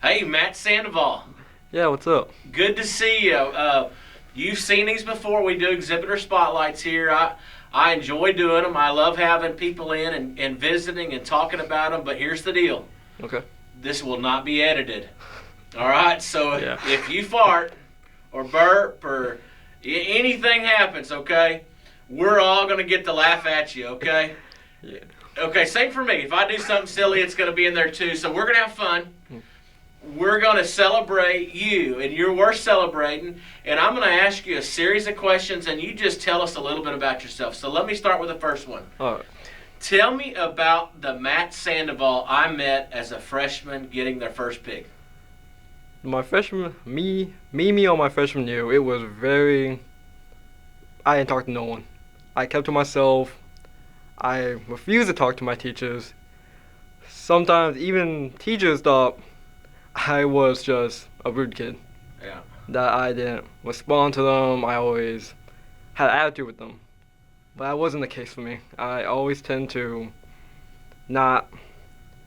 Hey, Matt Sandoval. Yeah, what's up? Good to see you. You've seen these before. We do exhibitor spotlights here. I enjoy doing them. I love having people in and visiting and talking about them. But here's the deal. Okay. This will not be edited. All right? So Yeah. if you fart or burp or anything happens, okay, we're all going to get to laugh at you, okay? Yeah. Okay, same for me. If I do something silly, it's going to be in there too. So we're going to have fun. We're going to celebrate you, and we're celebrating. And I'm going to ask you a series of questions, and you just tell us a little bit about yourself. So let me start with the first one. All right. Tell me about the Matt Sandoval I met as a freshman getting their first pig. My freshman, me on my freshman year, it was I didn't talk to no one. I kept to myself. I refused to talk to my teachers. Sometimes even teachers thought I was just a rude kid. Yeah. That I didn't respond to them. I always had an attitude with them. But that wasn't the case for me. I always tend to not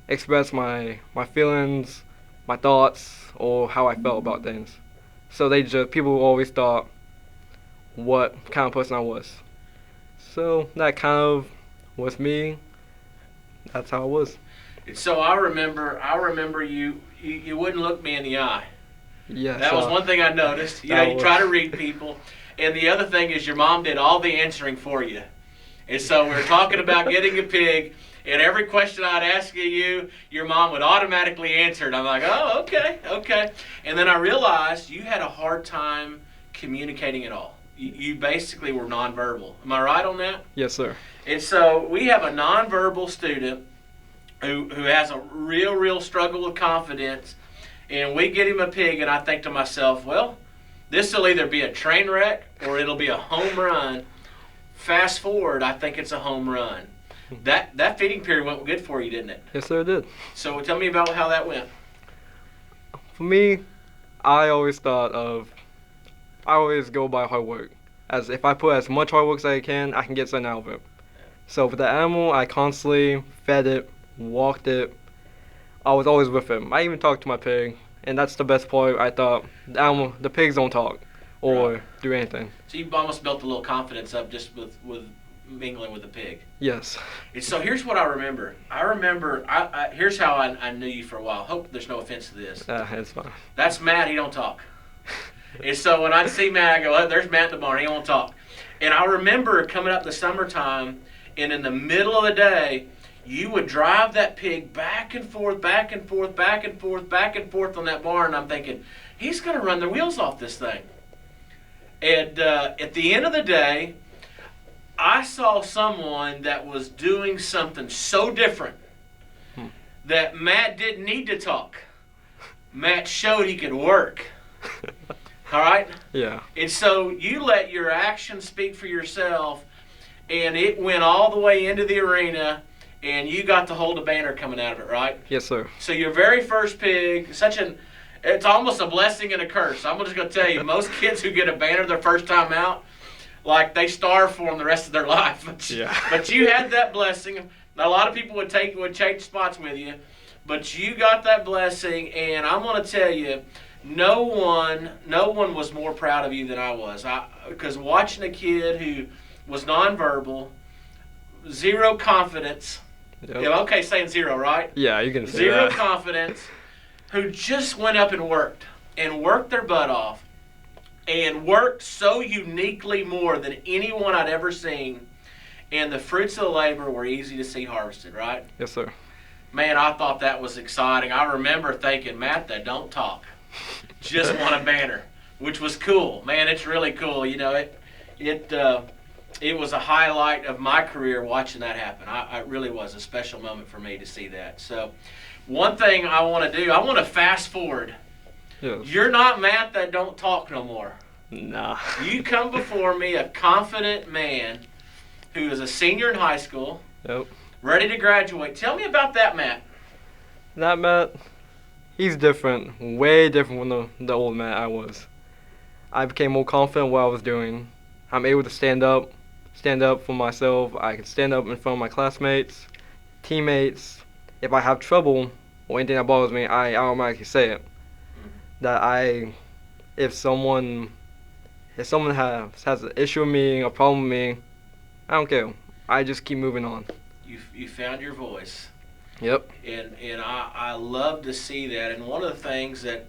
express my feelings, my thoughts, or how I felt about things. So people always thought what kind of person I was. So that kind of was me. That's how I was. So I remember you wouldn't look me in the eye. Yes. That was one thing I noticed. You try to read people. And the other thing is your mom did all the answering for you. And so we were talking about getting a pig, and every question I'd ask you, your mom would automatically answer it. I'm like, oh, okay. And then I realized you had a hard time communicating at all. You basically were nonverbal. Am I right on that? Yes, sir. And so we have a nonverbal student who has a real struggle with confidence, and we get him a pig, and I think to myself, well, this will either be a train wreck or it'll be a home run. Fast forward, I think it's a home run. That feeding period went good for you, didn't it? Yes, sir, it did. So tell me about how that went. For me, I always go by hard work. As if I put as much hard work as I can get something out of it. So for the animal, I constantly fed it, walked it. I was always with him. I even talked to my pig, and that's the best part. I thought the pigs don't talk or do anything. So you almost built a little confidence up just with mingling with the pig. Yes. And so here's what I remember. Here's how I knew you for a while. Hope there's no offense to this. It's fine. That's Matt. He don't talk. And so when I see Matt, I go, oh, there's Matt in the barn. He won't talk. And I remember coming up the summertime, and in the middle of the day, you would drive that pig back and forth on that barn. And I'm thinking, he's going to run the wheels off this thing. And at the end of the day, I saw someone that was doing something so different that Matt didn't need to talk. Matt showed he could work. All right? Yeah. And so you let your actions speak for yourself, and it went all the way into the arena, and you got to hold a banner coming out of it, right? Yes, sir. So your very first pig, it's almost a blessing and a curse. I'm just going to tell you, most kids who get a banner their first time out, like they starve for them the rest of their life. But you had that blessing. A lot of people would change spots with you, but you got that blessing, and I'm going to tell you, no one was more proud of you than I was. Because watching a kid who was nonverbal, zero confidence. Yep. Yeah, okay, saying zero, right? Yeah, you can say zero that. confidence, who just went up and worked their butt off, and worked so uniquely more than anyone I'd ever seen, and the fruits of the labor were easy to see harvested, right? Yes, sir. Man, I thought that was exciting. I remember thinking, Matt, that don't talk. Just won a banner, which was cool. Man, it's really cool. You know, it was a highlight of my career watching that happen. It really was a special moment for me to see that. So one thing I want to do, I want to fast forward. Yes. You're not Matt that don't talk no more. Nah. You come before me, a confident man who is a senior in high school, Yep. ready to graduate. Tell me about that, Matt. That Matt, he's different, way different from the old Matt I was. I became more confident in what I was doing. I'm able to stand up for myself. I can stand up in front of my classmates, teammates. If I have trouble, or anything that bothers me, I automatically say it. That if someone has an issue with me, a problem with me, I don't care. I just keep moving on. You found your voice. Yep. And I love to see that. And one of the things that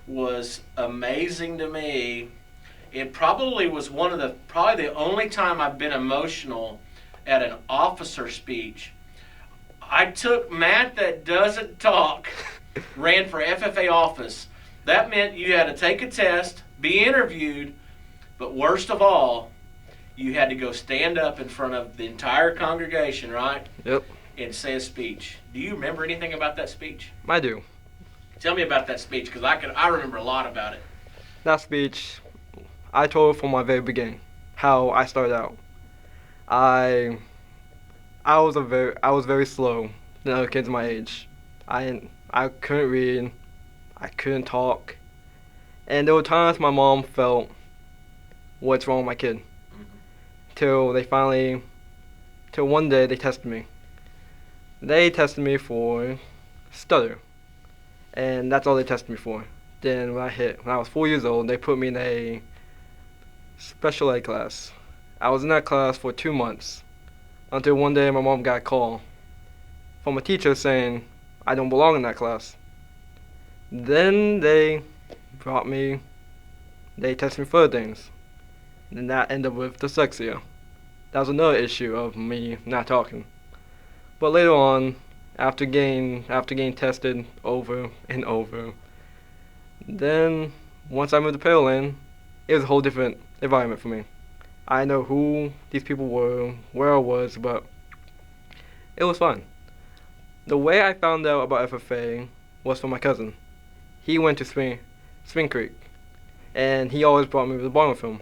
was amazing to me, it probably was probably the only time I've been emotional at an officer speech. I took Matt that doesn't talk, ran for FFA office. That meant you had to take a test, be interviewed, but worst of all, you had to go stand up in front of the entire congregation, right? Yep. And say a speech. Do you remember anything about that speech? I do. Tell me about that speech, because I remember a lot about it. That speech, I told from my very beginning how I started out. I was very slow than other kids my age. I couldn't read, I couldn't talk, and there were times my mom felt, what's wrong with my kid? Till one day they tested me. They tested me for stutter, and that's all they tested me for. Then when I was 4 years old, they put me in a special ed class. I was in that class for 2 months, until one day my mom got a call from a teacher saying I don't belong in that class. Then they tested me for other things, and that ended up with dyslexia. That was another issue of me not talking. But later on, after getting tested over and over, then once I moved to Pearland, it was a whole different environment for me. I know who these people were, where I was, but it was fun. The way I found out about FFA was from my cousin. He went to Spring Creek, and he always brought me to the barn with him.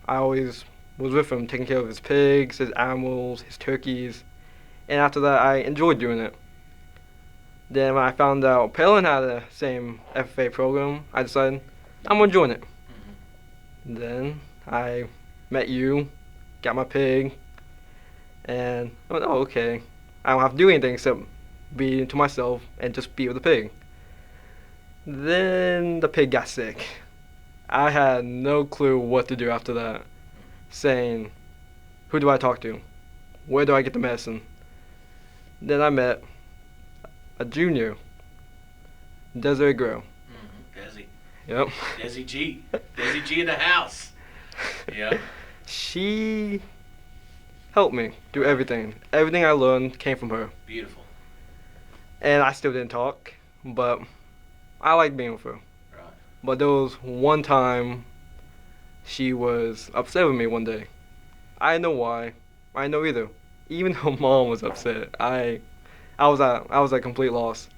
I always was with him, taking care of his pigs, his animals, his turkeys, and after that I enjoyed doing it. Then when I found out Pearland had the same FFA program, I decided I'm going to join it. Then I met you, got my pig, and I went, oh, okay. I don't have to do anything except be to myself and just be with the pig. Then the pig got sick. I had no clue what to do after that. Saying, who do I talk to? Where do I get the medicine? Then I met a junior, Desiree Grill. Desi. Yep. Desi G. Desi G in the house. Yeah. She helped me do everything. Everything I learned came from her. Beautiful. And I still didn't talk, but I liked being with her. Right. But there was one time she was upset with me one day. I didn't know why. I didn't know either. Even her mom was upset. I was at a complete loss.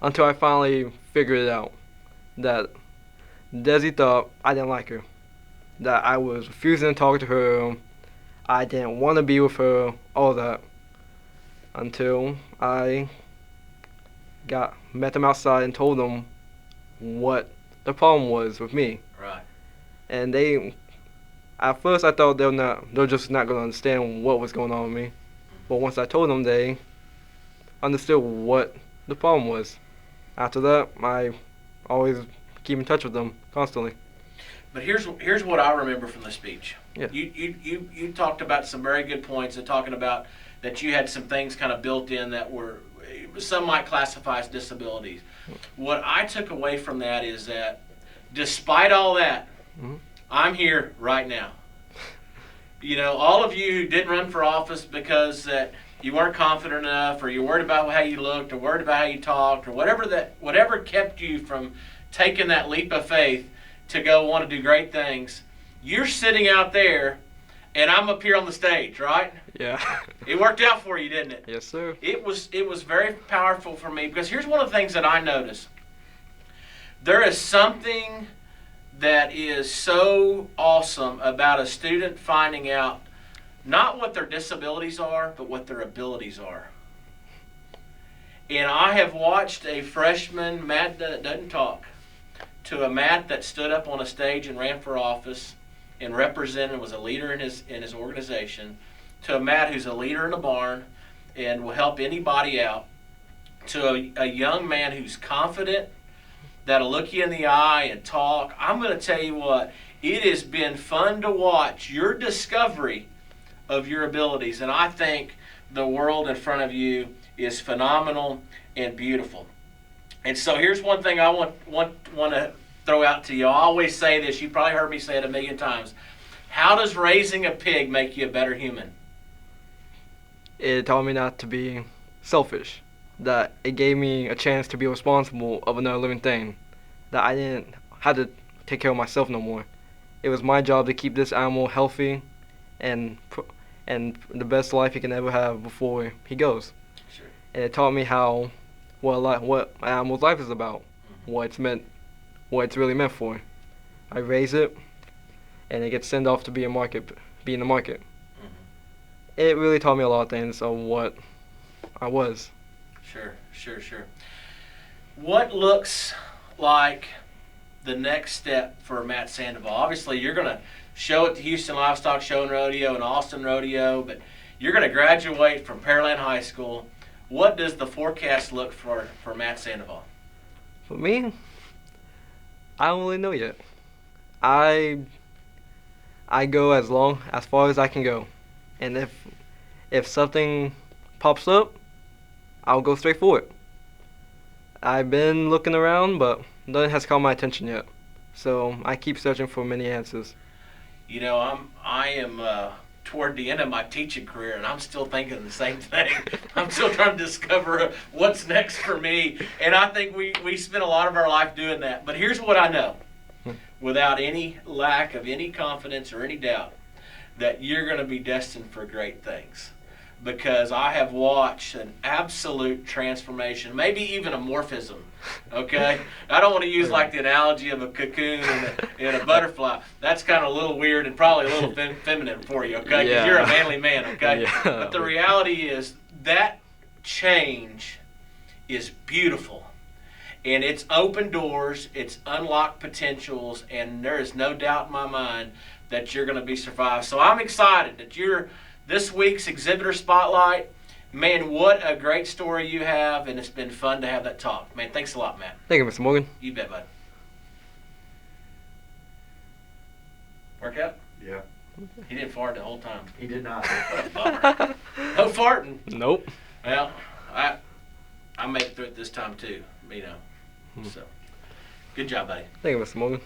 Until I finally figured it out. That Desi thought I didn't like her. That I was refusing to talk to her. I didn't want to be with her. All that. Until I met them outside and told them what the problem was with me. Right. And at first I thought they were just not going to understand what was going on with me. But once I told them, they understood what the problem was. After that, I always keep in touch with them constantly. But here's what I remember from the speech. Yeah. You talked about some very good points and talking about that you had some things kind of built in that were, some might classify as disabilities. What I took away from that is that despite all that, I'm here right now. You know, all of you who didn't run for office because that you weren't confident enough, or you're worried about how you looked, or worried about how you talked, or whatever kept you from taking that leap of faith to go want to do great things, you're sitting out there, and I'm up here on the stage, right? Yeah. It worked out for you, didn't it? Yes, sir. It was very powerful for me, because here's one of the things that I noticed. There is something that is so awesome about a student finding out not what their disabilities are, but what their abilities are. And I have watched a freshman, Matt that doesn't talk, to a Matt that stood up on a stage and ran for office and represented, was a leader in his organization, to a Matt who's a leader in a barn, and will help anybody out, to a young man who's confident, that'll look you in the eye and talk. I'm going to tell you what, it has been fun to watch your discovery of your abilities, and I think the world in front of you is phenomenal and beautiful. And so here's one thing I want to throw out to you. I always say this. You probably heard me say it a million times. How does raising a pig make you a better human? It taught me not to be selfish. That it gave me a chance to be responsible of another living thing. That I didn't have to take care of myself no more. It was my job to keep this animal healthy and the best life he can ever have before he goes. Sure. And it taught me what an animal's life is about, what it's really meant for. I raise it, and it gets sent off to be in the market. Mm-hmm. It really taught me a lot of things of what I was. Sure. What looks like the next step for Matt Sandoval? Obviously, you're going to show at the Houston Livestock Show and Rodeo and Austin Rodeo, but you're going to graduate from Pearland High School. What does the forecast look for Matt Sandoval? For me, I don't really know yet. I go as far as I can go, and if something pops up, I'll go straight for it. I've been looking around, but nothing has caught my attention yet. So I keep searching for many answers. You know, I am toward the end of my teaching career, and I'm still thinking the same thing. I'm still trying to discover what's next for me, and I think we spend a lot of our life doing that. But here's what I know, without any lack of any confidence or any doubt, that you're going to be destined for great things. Because I have watched an absolute transformation, maybe even a morphism, okay? I don't want to use like the analogy of a cocoon and a butterfly. That's kind of a little weird and probably a little feminine for you, okay? Because you're a manly man, okay? Yeah. But the reality is that change is beautiful. And it's opened doors, it's unlocked potentials, and there is no doubt in my mind that you're going to be survived. So I'm excited that you're this week's Exhibitor Spotlight. Man, what a great story you have, and it's been fun to have that talk. Man, thanks a lot, Matt. Thank you, Mr. Morgan. You bet, bud. Work out? Yeah. He didn't fart the whole time. He did not. Bummer. No farting. Nope. Well, I make it through it this time too, you know. So, good job, buddy. Thank you, Mr. Morgan.